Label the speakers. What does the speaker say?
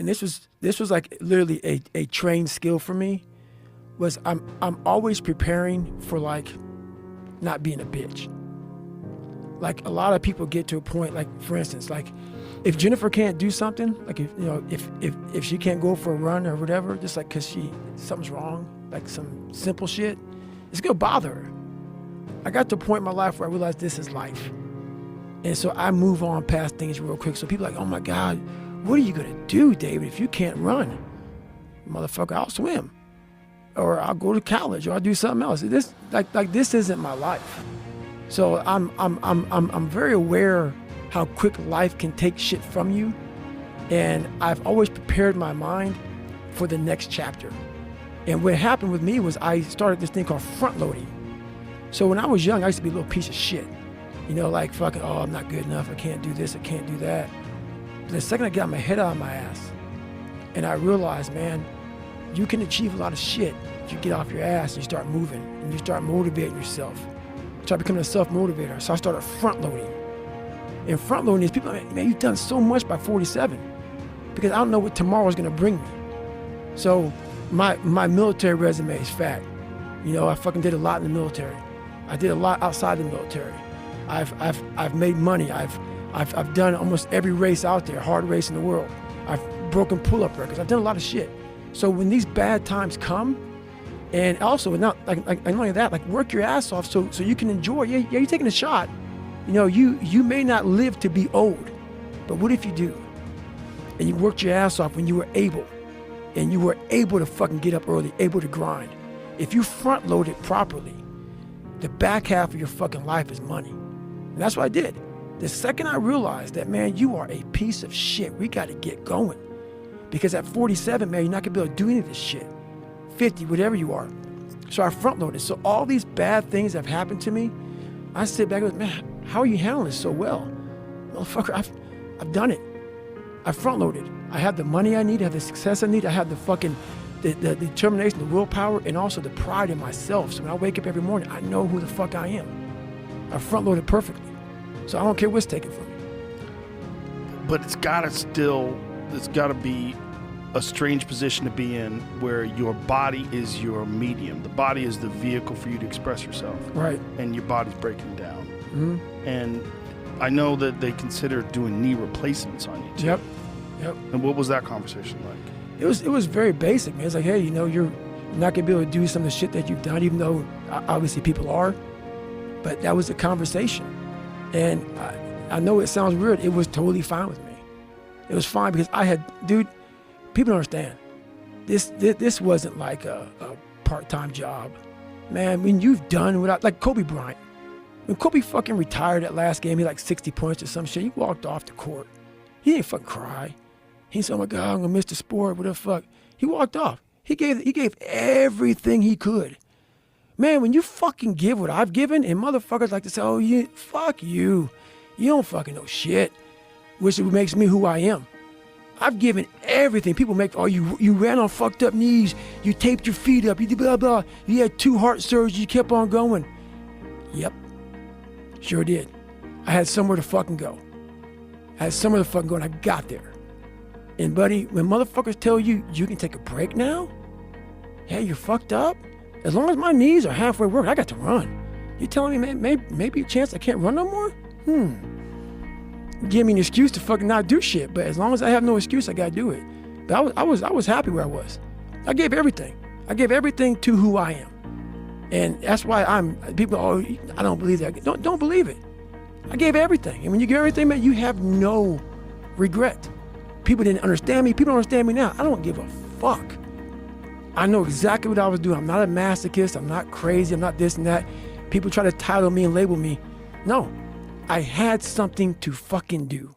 Speaker 1: and this was like literally a trained skill for me, was I'm always preparing for like not being a bitch. Like a lot of people get to a point, like for instance, like if Jennifer can't do something, like if she can't go for a run or whatever, just like because something's wrong, like some simple shit, it's gonna bother her. I got to a point in my life where I realized this is life. And so I move on past things real quick. So people are like, oh my God, what are you gonna do, David, if you can't run? Motherfucker, I'll swim. Or I'll go to college, or I'll do something else. This this isn't my life. So I'm very aware how quick life can take shit from you. And I've always prepared my mind for the next chapter. And what happened with me was I started this thing called front loading. So when I was young, I used to be a little piece of shit. You know, like fucking, oh, I'm not good enough. I can't do this. I can't do that. But the second I got my head out of my ass and I realized, man, you can achieve a lot of shit if you get off your ass and you start moving and you start motivating yourself. Start becoming a self-motivator. So I started front loading. And front loading is people are like, man, you've done so much by 47 because I don't know what tomorrow's gonna bring me. So my military resume is fat. You know, I fucking did a lot in the military. I did a lot outside the military. I've made money. I've done almost every race out there, hard race in the world. I've broken pull-up records. I've done a lot of shit. So when these bad times come, and also not like not only that, like work your ass off so you can enjoy. Yeah, you're taking a shot. You know, you may not live to be old, but what if you do? And you worked your ass off when you were able, and you were able to fucking get up early, able to grind. If you front load it properly, the back half of your fucking life is money. And that's what I did. The second I realized that, man, you are a piece of shit, we got to get going. Because at 47, man, you're not gonna be able to do any of this shit. 50, whatever you are. So I front loaded. So all these bad things that have happened to me, I sit back and go, man, how are you handling this so well? Motherfucker, I've done it. I front loaded. I have the money I need, I have the success I need, I have the fucking, the determination, the willpower, and also the pride in myself. So when I wake up every morning, I know who the fuck I am. I front loaded perfectly. So I don't care what's taken from me.
Speaker 2: But it's gotta be a strange position to be in where your body is your medium. The body is the vehicle for you to express yourself.
Speaker 1: Right.
Speaker 2: And your body's breaking down.
Speaker 1: Mm-hmm.
Speaker 2: And I know that they consider doing knee replacements on you too.
Speaker 1: Yep.
Speaker 2: And what was that conversation like?
Speaker 1: It was very basic, man. It's like, hey, you know, you're not gonna be able to do some of the shit that you've done, even though obviously people are. But that was a conversation. And I know it sounds weird. It was totally fine with me. It was fine because people don't understand. This wasn't like a part-time job. Man, when you've done without, like Kobe Bryant. When Kobe fucking retired that last game, he had like 60 points or some shit. He walked off the court. He didn't fucking cry. He said, oh my God, I'm gonna miss the sport, what the fuck. He walked off. He gave everything he could. Man, when you fucking give what I've given, and motherfuckers like to say, oh, fuck you. You don't fucking know shit. Which makes me who I am. I've given everything. People make, oh, you ran on fucked up knees. You taped your feet up. You did blah, blah. You had 2 heart surgeries. You kept on going. Yep. Sure did. I had somewhere to fucking go. And I got there. And buddy, when motherfuckers tell you, you can take a break now? Hey, you're fucked up? As long as my knees are halfway worked, I got to run. You telling me, man, maybe a chance I can't run no more? Give me an excuse to fucking not do shit, but as long as I have no excuse, I gotta do it. But I was happy where I was. I gave everything. I gave everything to who I am. And that's why people, oh, I don't believe that. Don't believe it. I gave everything. And when you give everything, man, you have no regret. People didn't understand me. People don't understand me now. I don't give a fuck. I know exactly what I was doing. I'm not a masochist. I'm not crazy. I'm not this and that. People try to title me and label me. No, I had something to fucking do.